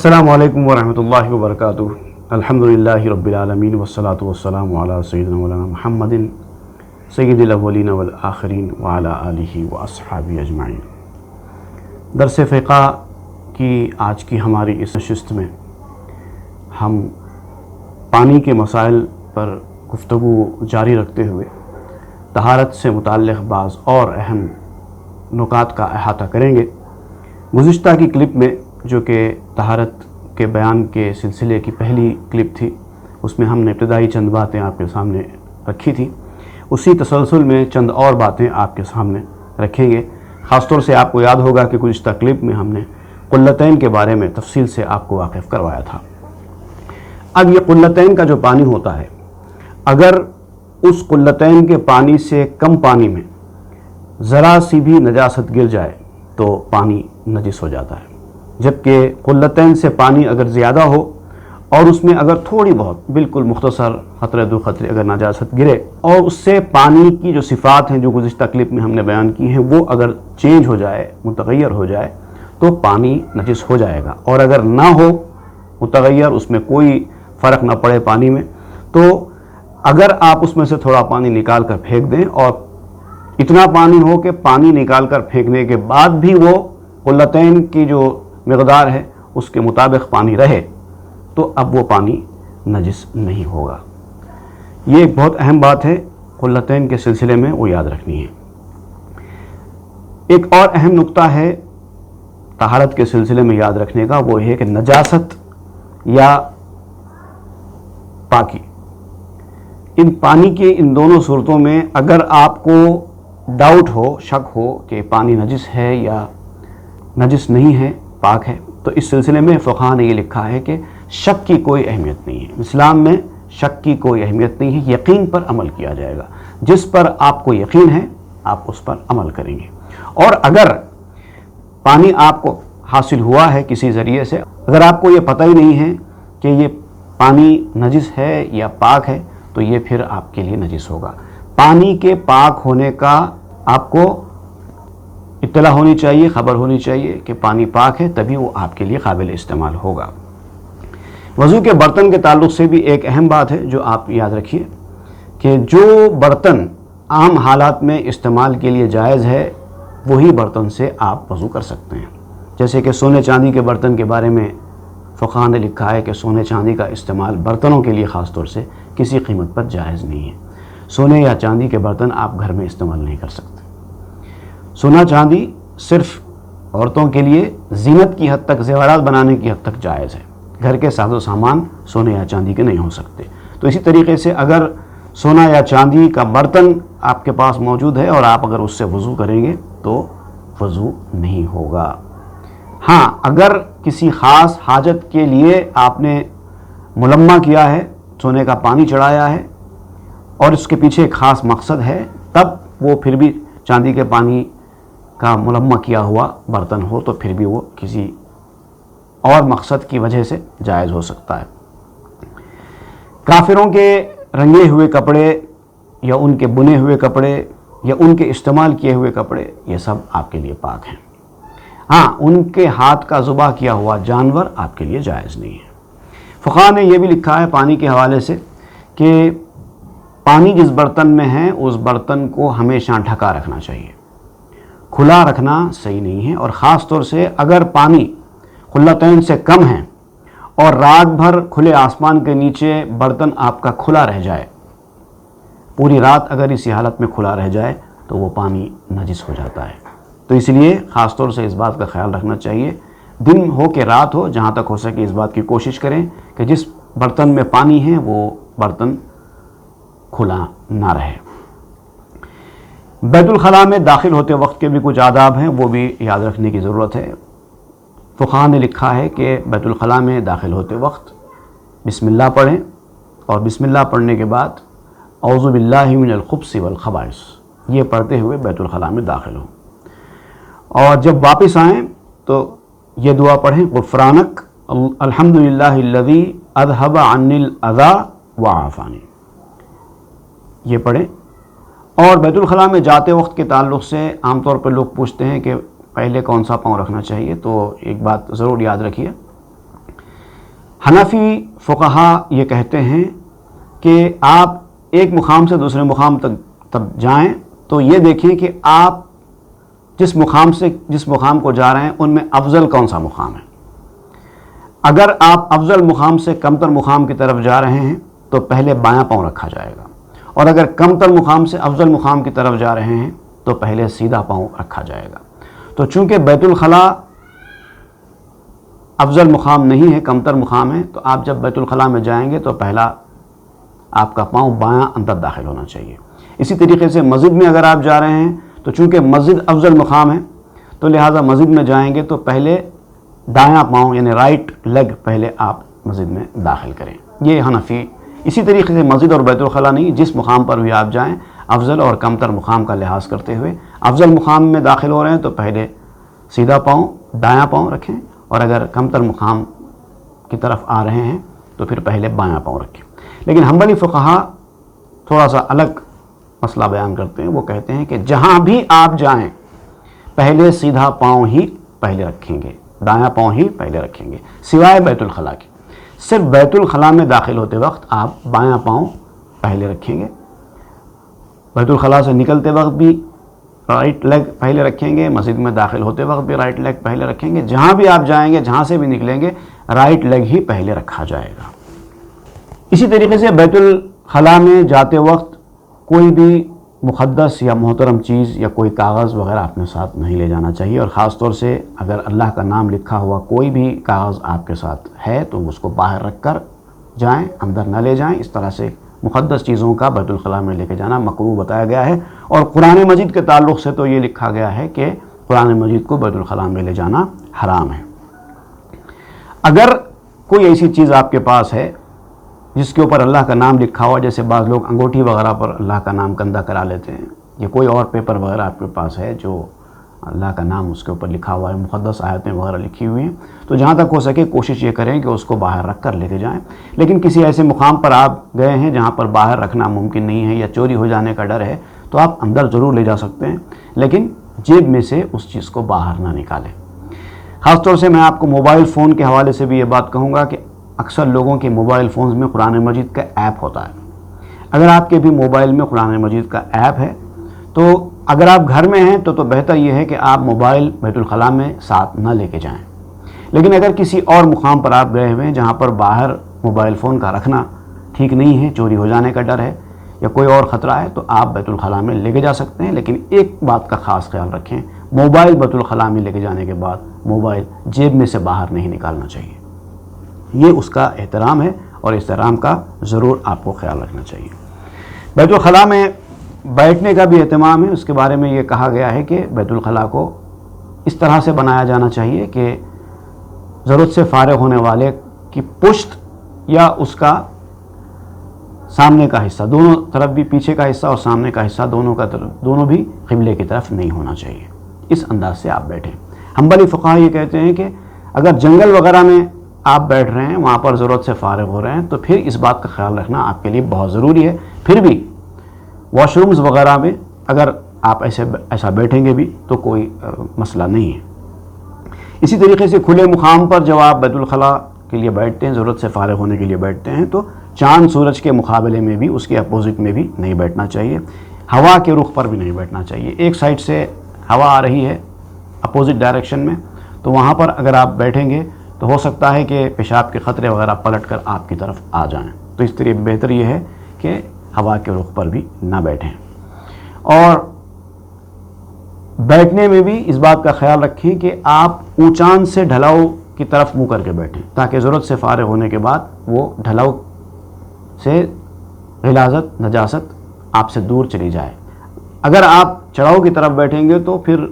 السلام علیکم ورحمۃ اللہ وبرکاتہ۔ الحمدللہ رب العالمین والصلاة والسلام علی سیدنا مولانا محمد سید الاولین والآخرین وعلی آلہ واصحابہ اجمعین۔ درس فقہ کی آج کی ہماری اس نشست میں ہم پانی کے مسائل پر گفتگو جاری رکھتے ہوئے طہارت سے متعلق بعض اور اہم نکات کا احاطہ کریں گے۔ گزشتہ کی کلپ میں جو کہ طہارت کے بیان کے سلسلے کی پہلی کلپ تھی، اس میں ہم نے ابتدائی چند باتیں آپ کے سامنے رکھی تھی، اسی تسلسل میں چند اور باتیں آپ کے سامنے رکھیں گے۔ خاص طور سے آپ کو یاد ہوگا کہ گزشتہ کلپ میں ہم نے قلتین کے بارے میں تفصیل سے آپ کو واقف کروایا تھا۔ اب یہ قلتین کا جو پانی ہوتا ہے، اگر اس قلتین کے پانی سے کم پانی میں ذرا سی بھی نجاست گر جائے تو پانی نجس ہو جاتا ہے، جبکہ قلتین سے پانی اگر زیادہ ہو اور اس میں اگر تھوڑی بہت بالکل مختصر خطرے دو خطرے اگر نجاست گرے اور اس سے پانی کی جو صفات ہیں جو گزشتہ کلپ میں ہم نے بیان کی ہیں وہ اگر چینج ہو جائے، متغیر ہو جائے تو پانی نجس ہو جائے گا، اور اگر نہ ہو متغیر، اس میں کوئی فرق نہ پڑے پانی میں، تو اگر آپ اس میں سے تھوڑا پانی نکال کر پھینک دیں اور اتنا پانی ہو کہ پانی نکال کر پھینکنے کے بعد بھی وہ قلتین کی جو مقدار ہے اس کے مطابق پانی رہے، تو اب وہ پانی نجس نہیں ہوگا۔ یہ ایک بہت اہم بات ہے، قلتین کے سلسلے میں وہ یاد رکھنی ہے۔ ایک اور اہم نقطہ ہے طہارت کے سلسلے میں یاد رکھنے کا، وہ ہے کہ نجاست یا پاکی، ان پانی کے ان دونوں صورتوں میں اگر آپ کو ڈاؤٹ ہو، شک ہو کہ پانی نجس ہے یا نجس نہیں ہے، پاک ہے، تو اس سلسلے میں فقہاء نے یہ لکھا ہے کہ شک کی کوئی اہمیت نہیں ہے۔ اسلام میں شک کی کوئی اہمیت نہیں ہے، یقین پر عمل کیا جائے گا۔ جس پر آپ کو یقین ہے آپ اس پر عمل کریں گے، اور اگر پانی آپ کو حاصل ہوا ہے کسی ذریعے سے، اگر آپ کو یہ پتہ ہی نہیں ہے کہ یہ پانی نجس ہے یا پاک ہے، تو یہ پھر آپ کے لیے نجس ہوگا۔ پانی کے پاک ہونے کا آپ کو اطلاع ہونی چاہیے، خبر ہونی چاہیے کہ پانی پاک ہے، تبھی وہ آپ کے لیے قابل استعمال ہوگا۔ وضو کے برتن کے تعلق سے بھی ایک اہم بات ہے جو آپ یاد رکھیے کہ جو برتن عام حالات میں استعمال کے لیے جائز ہے وہی برتن سے آپ وضو کر سکتے ہیں۔ جیسے کہ سونے چاندی کے برتن کے بارے میں فقہاء نے لکھا ہے کہ سونے چاندی کا استعمال برتنوں کے لیے خاص طور سے کسی قیمت پر جائز نہیں ہے۔ سونے یا چاندی کے برتن آپ گھر میں استعمال نہیں کر سکتے۔ سونا چاندی صرف عورتوں کے لیے زینت کی حد تک، زیورات بنانے کی حد تک جائز ہے، گھر کے ساز و سامان سونے یا چاندی کے نہیں ہو سکتے۔ تو اسی طریقے سے اگر سونا یا چاندی کا برتن آپ کے پاس موجود ہے اور آپ اگر اس سے وضو کریں گے تو وضو نہیں ہوگا۔ ہاں، اگر کسی خاص حاجت کے لیے آپ نے ملمہ کیا ہے، سونے کا پانی چڑھایا ہے اور اس کے پیچھے ایک خاص مقصد ہے، تب وہ پھر بھی چاندی کے پانی کا ملمہ کیا ہوا برتن ہو تو پھر بھی وہ کسی اور مقصد کی وجہ سے جائز ہو سکتا ہے۔ کافروں کے رنگے ہوئے کپڑے یا ان کے بنے ہوئے کپڑے یا ان کے استعمال کیے ہوئے کپڑے، یہ سب آپ کے لیے پاک ہیں۔ ہاں، ان کے ہاتھ کا ذبح کیا ہوا جانور آپ کے لیے جائز نہیں ہے۔ فقہاء نے یہ بھی لکھا ہے پانی کے حوالے سے کہ پانی جس برتن میں ہے اس برتن کو ہمیشہ ڈھکا رکھنا چاہیے، کھلا رکھنا صحیح نہیں ہے، اور خاص طور سے اگر پانی قلتین سے کم ہے اور رات بھر کھلے آسمان کے نیچے برتن آپ کا کھلا رہ جائے، پوری رات اگر اسی حالت میں کھلا رہ جائے تو وہ پانی نجس ہو جاتا ہے۔ تو اس لیے خاص طور سے اس بات کا خیال رکھنا چاہیے، دن ہو کہ رات ہو، جہاں تک ہو سکے اس بات کی کوشش کریں کہ جس برتن میں پانی ہے وہ برتن کھلا نہ رہے۔ بیت الخلاء میں داخل ہوتے وقت کے بھی کچھ آداب ہیں، وہ بھی یاد رکھنے کی ضرورت ہے۔ فقہاء نے لکھا ہے کہ بیت الخلاء میں داخل ہوتے وقت بسم اللہ پڑھیں، اور بسم اللہ پڑھنے کے بعد اعوذ باللہ من الخبث والخبائث یہ پڑھتے ہوئے بیت الخلاء میں داخل ہوں، اور جب واپس آئیں تو یہ دعا پڑھیں، غفرانک الحمدللہ الذی اذھب عنی الاذی وعافانی، یہ پڑھیں۔ اور بیت الخلاء میں جاتے وقت کے تعلق سے عام طور پر لوگ پوچھتے ہیں کہ پہلے کون سا پاؤں رکھنا چاہیے، تو ایک بات ضرور یاد رکھیے حنفی فقہا یہ کہتے ہیں کہ آپ ایک مقام سے دوسرے مقام تک تب جائیں تو یہ دیکھیں کہ آپ جس مقام کو جا رہے ہیں ان میں افضل کون سا مقام ہے۔ اگر آپ افضل مقام سے کمتر مقام کی طرف جا رہے ہیں تو پہلے بایاں پاؤں رکھا جائے گا، اور اگر کمتر مقام سے افضل مقام کی طرف جا رہے ہیں تو پہلے سیدھا پاؤں رکھا جائے گا۔ تو چونکہ بیت الخلاء افضل مقام نہیں ہے، کمتر مقام ہے، تو آپ جب بیت الخلاء میں جائیں گے تو پہلا آپ کا پاؤں بایاں اندر داخل ہونا چاہیے۔ اسی طریقے سے مسجد میں اگر آپ جا رہے ہیں تو چونکہ مسجد افضل مقام ہے تو لہٰذا مسجد میں جائیں گے تو پہلے دایاں پاؤں یعنی رائٹ لیگ پہلے آپ مسجد میں داخل کریں۔ یہ حنفی۔ اسی طریقے سے مسجد اور بیت الخلاء نہیں، جس مقام پر بھی آپ جائیں افضل اور کمتر مقام کا لحاظ کرتے ہوئے افضل مقام میں داخل ہو رہے ہیں تو پہلے سیدھا پاؤں دایاں پاؤں رکھیں، اور اگر کمتر مقام کی طرف آ رہے ہیں تو پھر پہلے بایاں پاؤں رکھیں۔ لیکن حنبلی فقہا تھوڑا سا الگ مسئلہ بیان کرتے ہیں، وہ کہتے ہیں کہ جہاں بھی آپ جائیں پہلے سیدھا پاؤں ہی پہلے رکھیں گے، دایاں پاؤں ہی پہلے رکھیں گے، سوائے بیت الخلاء کے۔ صرف بیت الخلاء میں داخل ہوتے وقت آپ بایاں پاؤں پہلے رکھیں گے، بیت الخلاء سے نکلتے وقت بھی رائٹ لیگ پہلے رکھیں گے، مسجد میں داخل ہوتے وقت بھی رائٹ لیگ پہلے رکھیں گے، جہاں بھی آپ جائیں گے جہاں سے بھی نکلیں گے رائٹ لیگ ہی پہلے رکھا جائے گا۔ اسی طریقے سے بیت الخلاء میں جاتے وقت کوئی بھی مقدس یا محترم چیز یا کوئی کاغذ وغیرہ اپنے ساتھ نہیں لے جانا چاہیے، اور خاص طور سے اگر اللہ کا نام لکھا ہوا کوئی بھی کاغذ آپ کے ساتھ ہے تو اس کو باہر رکھ کر جائیں، اندر نہ لے جائیں۔ اس طرح سے مقدس چیزوں کا بیت الخلاء میں لے کے جانا مکروہ بتایا گیا ہے، اور قرآن مجید کے تعلق سے تو یہ لکھا گیا ہے کہ قرآن مجید کو بیت الخلاء میں لے جانا حرام ہے۔ اگر کوئی ایسی چیز آپ کے پاس ہے جس کے اوپر اللہ کا نام لکھا ہوا، جیسے بعض لوگ انگوٹھی وغیرہ پر اللہ کا نام کندہ کرا لیتے ہیں، یا کوئی اور پیپر وغیرہ آپ کے پاس ہے جو اللہ کا نام اس کے اوپر لکھا ہوا ہے، مقدس آیتیں وغیرہ لکھی ہوئی ہیں، تو جہاں تک ہو سکے کوشش یہ کریں کہ اس کو باہر رکھ کر لے کے جائیں۔ لیکن کسی ایسے مقام پر آپ گئے ہیں جہاں پر باہر رکھنا ممکن نہیں ہے یا چوری ہو جانے کا ڈر ہے تو آپ اندر ضرور لے جا سکتے ہیں، لیکن جیب میں سے اس چیز کو باہر نہ نکالیں۔ خاص طور سے میں آپ کو موبائل فون کے حوالے سے بھی یہ بات کہوں گا کہ اکثر لوگوں کے موبائل فونز میں قرآن مجید کا ایپ ہوتا ہے۔ اگر آپ کے بھی موبائل میں قرآن مجید کا ایپ ہے تو اگر آپ گھر میں ہیں تو بہتر یہ ہے کہ آپ موبائل بیت الخلاء میں ساتھ نہ لے کے جائیں۔ لیکن اگر کسی اور مقام پر آپ گئے ہوئے ہیں جہاں پر باہر موبائل فون کا رکھنا ٹھیک نہیں ہے، چوری ہو جانے کا ڈر ہے یا کوئی اور خطرہ ہے، تو آپ بیت الخلاء میں لے کے جا سکتے ہیں۔ لیکن ایک بات کا خاص خیال رکھیں، موبائل بیت الخلاء میں لے کے جانے کے بعد موبائل جیب میں سے باہر نہیں نکالنا چاہیے۔ یہ اس کا احترام ہے، اور احترام کا ضرور آپ کو خیال رکھنا چاہیے۔ بیت الخلاء میں بیٹھنے کا بھی اہتمام ہے۔ اس کے بارے میں یہ کہا گیا ہے کہ بیت الخلاء کو اس طرح سے بنایا جانا چاہیے کہ ضرورت سے فارغ ہونے والے کی پشت یا اس کا سامنے کا حصہ، دونوں طرف بھی، پیچھے کا حصہ اور سامنے کا حصہ دونوں بھی قبلے کی طرف نہیں ہونا چاہیے۔ اس انداز سے آپ بیٹھیں۔ حنبلی فقہا یہ کہتے ہیں کہ اگر جنگل وغیرہ میں آپ بیٹھ رہے ہیں، وہاں پر ضرورت سے فارغ ہو رہے ہیں، تو پھر اس بات کا خیال رکھنا آپ کے لیے بہت ضروری ہے۔ پھر بھی واش رومز وغیرہ میں اگر آپ ایسا بیٹھیں گے بھی تو کوئی مسئلہ نہیں ہے۔ اسی طریقے سے کھلے مقام پر جب آپ بیت الخلاء کے لیے بیٹھتے ہیں، ضرورت سے فارغ ہونے کے لیے بیٹھتے ہیں، تو چاند سورج کے مقابلے میں بھی، اس کے اپوزٹ میں بھی نہیں بیٹھنا چاہیے، ہوا کے رخ پر بھی نہیں بیٹھنا چاہیے۔ ایک سائڈ سے ہوا آ رہی ہے اپوزٹ ڈائریکشن میں، تو وہاں پر اگر آپ بیٹھیں گے تو ہو سکتا ہے کہ پیشاب کے خطرے وغیرہ پلٹ کر آپ کی طرف آ جائیں۔ تو اس طرح بہتر یہ ہے کہ ہوا کے رخ پر بھی نہ بیٹھیں، اور بیٹھنے میں بھی اس بات کا خیال رکھیں کہ آپ اونچان سے ڈھلاؤ کی طرف منہ کر کے بیٹھیں، تاکہ ضرورت سے فارغ ہونے کے بعد وہ ڈھلاؤ سے غلاظت، نجاست آپ سے دور چلی جائے۔ اگر آپ چڑھاؤ کی طرف بیٹھیں گے تو پھر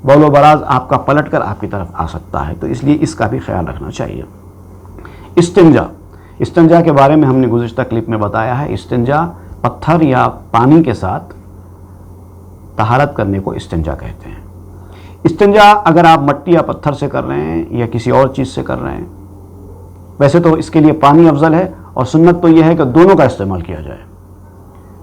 بول و براز آپ کا پلٹ کر آپ کی طرف آ سکتا ہے، تو اس لیے اس کا بھی خیال رکھنا چاہیے۔ استنجا کے بارے میں ہم نے گزشتہ کلپ میں بتایا ہے۔ استنجا پتھر یا پانی کے ساتھ طہارت کرنے کو استنجا کہتے ہیں۔ استنجا اگر آپ مٹی یا پتھر سے کر رہے ہیں یا کسی اور چیز سے کر رہے ہیں، ویسے تو اس کے لیے پانی افضل ہے، اور سنت تو یہ ہے کہ دونوں کا استعمال کیا جائے۔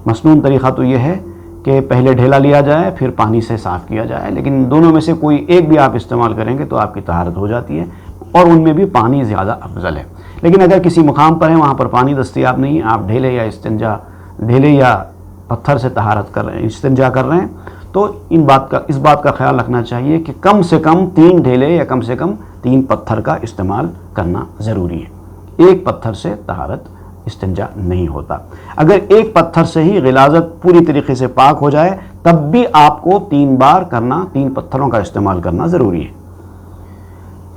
مسنون طریقہ تو یہ ہے کہ پہلے ڈھیلا لیا جائے پھر پانی سے صاف کیا جائے، لیکن دونوں میں سے کوئی ایک بھی آپ استعمال کریں گے تو آپ کی طہارت ہو جاتی ہے۔ اور ان میں بھی پانی زیادہ افضل ہے. لیکن اگر کسی مقام پر ہیں وہاں پر پانی دستیاب نہیں ہے، آپ ڈھیلے یا پتھر سے طہارت کر رہے ہیں، استنجا کر رہے ہیں، تو اس بات کا خیال رکھنا چاہیے کہ کم سے کم 3 ڈھیلے یا کم سے کم 3 پتھر کا استعمال کرنا ضروری ہے. ایک پتھر سے طہارت استنجا نہیں ہوتا. اگر ایک پتھر سے ہی غلاظت پوری طریقے سے پاک ہو جائے تب بھی آپ کو 3 بار کرنا، 3 پتھروں کا استعمال کرنا ضروری ہے.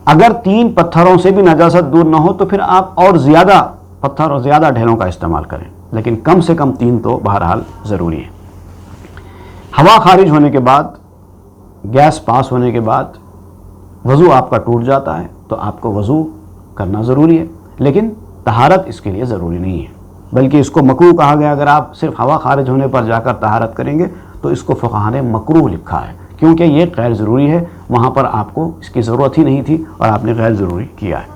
اگر 3 پتھروں سے بھی نجاست دور نہ ہو تو پھر آپ اور زیادہ پتھر اور زیادہ ڈھیلوں کا استعمال کریں، لیکن کم سے کم 3 تو بہرحال ضروری ہے. ہوا خارج ہونے کے بعد، گیس پاس ہونے کے بعد وضو آپ کا ٹوٹ جاتا ہے تو آپ کو وضو کرنا ضروری ہے، لیکن طہارت اس کے لیے ضروری نہیں ہے، بلکہ اس کو مکروہ کہا گیا. اگر آپ صرف ہوا خارج ہونے پر جا کر طہارت کریں گے تو اس کو فقہاء نے مکروہ لکھا ہے، کیونکہ یہ غیر ضروری ہے. وہاں پر آپ کو اس کی ضرورت ہی نہیں تھی اور آپ نے غیر ضروری کیا ہے.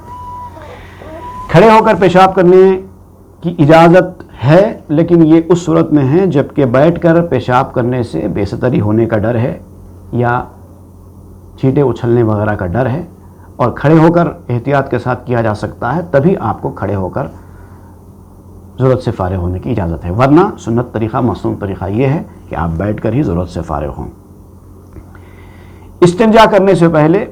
کھڑے ہو کر پیشاب کرنے کی اجازت ہے، لیکن یہ اس صورت میں ہے جبکہ بیٹھ کر پیشاب کرنے سے بے ستری ہونے کا ڈر ہے یا چیٹے اچھلنے وغیرہ کا ڈر ہے اور کھڑے ہو کر احتیاط کے ساتھ کیا جا سکتا ہے، تبھی آپ کو کھڑے ہو کر ضرورت سے فارغ ہونے کی اجازت ہے. ورنہ سنت طریقہ، مصنون طریقہ یہ ہے کہ آپ بیٹھ کر ہی ضرورت سے فارغ ہوں. استنجا کرنے سے پہلے،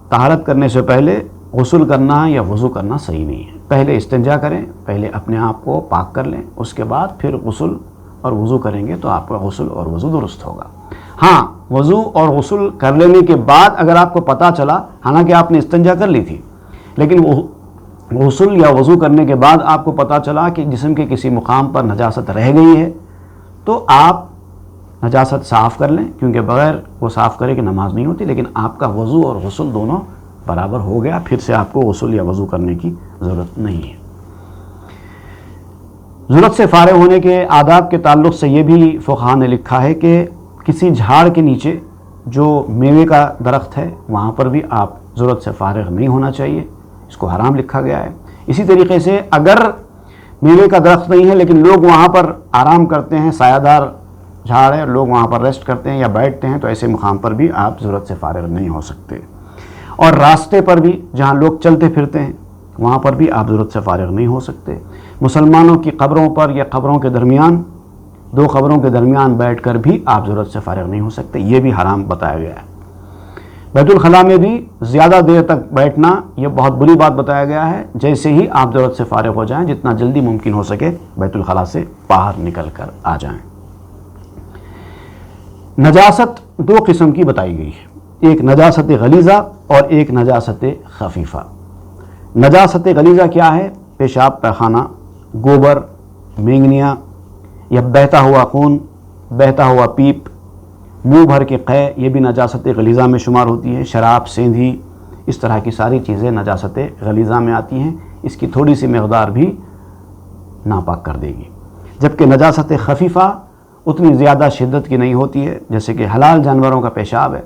طہارت کرنے سے پہلے غسل کرنا یا وضو کرنا صحیح نہیں ہے. پہلے استنجا کریں، پہلے اپنے آپ کو پاک کر لیں، اس کے بعد پھر غسل اور وضو کریں گے تو آپ کا غسل اور وضو درست ہوگا. ہاں، وضو اور غسل کر لینے کے بعد اگر آپ کو پتہ چلا، حالانکہ آپ نے استنجا کر لی تھی، لیکن غسل یا وضو کرنے کے بعد آپ کو پتہ چلا کہ جسم کے کسی مقام پر نجاست رہ گئی ہے، تو آپ نجاست صاف کر لیں، کیونکہ بغیر وہ صاف کرے کہ نماز نہیں ہوتی. لیکن آپ کا وضو اور غسل دونوں برابر ہو گیا، پھر سے آپ کو غسل یا وضو کرنے کی ضرورت نہیں ہے. ضرورت سے فارغ ہونے کے آداب کے تعلق سے یہ بھی فقہاء نے لکھا ہے کہ کسی جھاڑ کے نیچے جو میوے کا درخت ہے وہاں پر بھی آپ ضرورت سے فارغ نہیں ہونا چاہیے، اس کو حرام لکھا گیا ہے. اسی طریقے سے اگر میوے کا درخت نہیں ہے لیکن لوگ وہاں پر آرام کرتے ہیں، سایہ دار جھاڑ ہے، لوگ وہاں پر ریسٹ کرتے ہیں یا بیٹھتے ہیں، تو ایسے مقام پر بھی آپ ضرورت سے فارغ نہیں ہو سکتے. اور راستے پر بھی جہاں لوگ چلتے پھرتے ہیں وہاں پر بھی آپ ضرورت سے فارغ نہیں ہو سکتے. مسلمانوں کی قبروں پر یا قبروں کے درمیان، 2 قبروں کے درمیان بیٹھ کر بھی آپ ضرورت سے فارغ نہیں ہو سکتے، یہ بھی حرام بتایا گیا ہے. بیت الخلاء میں بھی زیادہ دیر تک بیٹھنا یہ بہت بری بات بتایا گیا ہے. جیسے ہی آپ ضرورت سے فارغ ہو جائیں، جتنا جلدی ممکن ہو سکے بیت الخلاء سے باہر نکل کر آ جائیں. نجاست 2 قسم کی بتائی گئی ہے، ایک نجاست غلیظہ اور ایک نجاست خفیفہ. نجاست غلیظہ کیا ہے؟ پیشاب، پیخانہ، گوبر، مینگنیاں یا بہتا ہوا خون، بہتا ہوا پیپ، منہ بھر کے قے، یہ بھی نجاست غلیظہ میں شمار ہوتی ہے. شراب، سیندھی، اس طرح کی ساری چیزیں نجاست غلیظہ میں آتی ہیں. اس کی تھوڑی سی مقدار بھی ناپاک کر دے گی. جبکہ نجاست خفیفہ اتنی زیادہ شدت کی نہیں ہوتی ہے. جیسے کہ حلال جانوروں کا پیشاب ہے،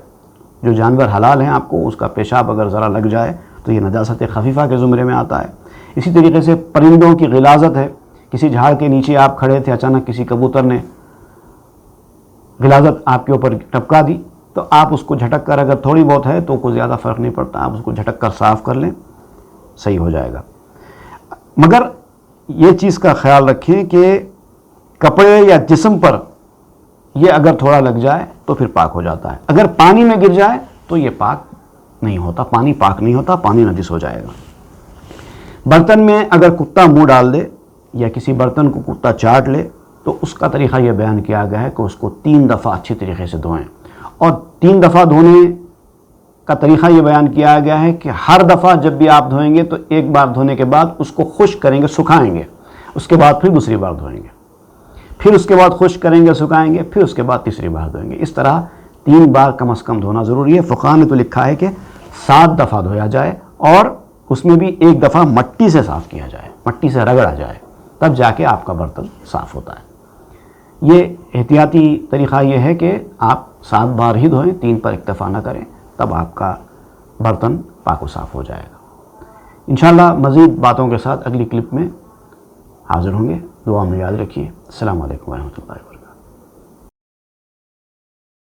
جو جانور حلال ہیں آپ کو، اس کا پیشاب اگر ذرا لگ جائے تو یہ نجاست خفیفہ کے زمرے میں آتا ہے. اسی طریقے سے پرندوں کی غلاظت ہے. کسی جھاڑ کے نیچے آپ کھڑے تھے، اچانک کسی کبوتر نے غلاظت آپ کے اوپر ٹپکا دی، تو آپ اس کو جھٹک کر، اگر تھوڑی بہت ہے تو کوئی زیادہ فرق نہیں پڑتا، آپ اس کو جھٹک کر صاف کر لیں، صحیح ہو جائے گا. مگر یہ چیز کا خیال رکھیں کہ کپڑے یا جسم پر یہ اگر تھوڑا لگ جائے تو پھر پاک ہو جاتا ہے. اگر پانی میں گر جائے تو یہ پاک نہیں ہوتا، پانی پاک نہیں ہوتا، پانی نجس ہو جائے گا. برتن میں اگر کتا منہ ڈال دے یا کسی برتن کو کتا چاٹ لے تو اس کا طریقہ یہ بیان کیا گیا ہے کہ اس کو 3 دفعہ اچھی طریقے سے دھوئیں. اور 3 دفعہ دھونے کا طریقہ یہ بیان کیا گیا ہے کہ ہر دفعہ جب بھی آپ دھوئیں گے تو ایک بار دھونے کے بعد اس کو خشک کریں گے، سکھائیں گے، اس کے بعد پھر دوسری بار دھوئیں گے، پھر اس کے بعد خشک کریں گے، سکھائیں گے، پھر اس کے بعد تیسری بار دھوئیں گے. اس طرح 3 بار کم از کم دھونا ضروری ہے. فقہاء نے تو لکھا ہے کہ 7 دفعہ دھویا جائے اور اس میں بھی ایک دفعہ مٹی سے صاف کیا جائے، مٹی سے رگڑا جائے، تب جا کے آپ کا برتن صاف ہوتا ہے. یہ احتیاطی طریقہ یہ ہے کہ آپ 7 بار ہی دھوئیں، 3 پر اکتفا نہ کریں، تب آپ کا برتن پاک و صاف ہو جائے گا. انشاءاللہ مزید باتوں کے ساتھ اگلی کلپ میں حاضر ہوں گے. دعا میں یاد رکھیے. السلام علیکم ورحمۃ اللہ وبرکاتہ.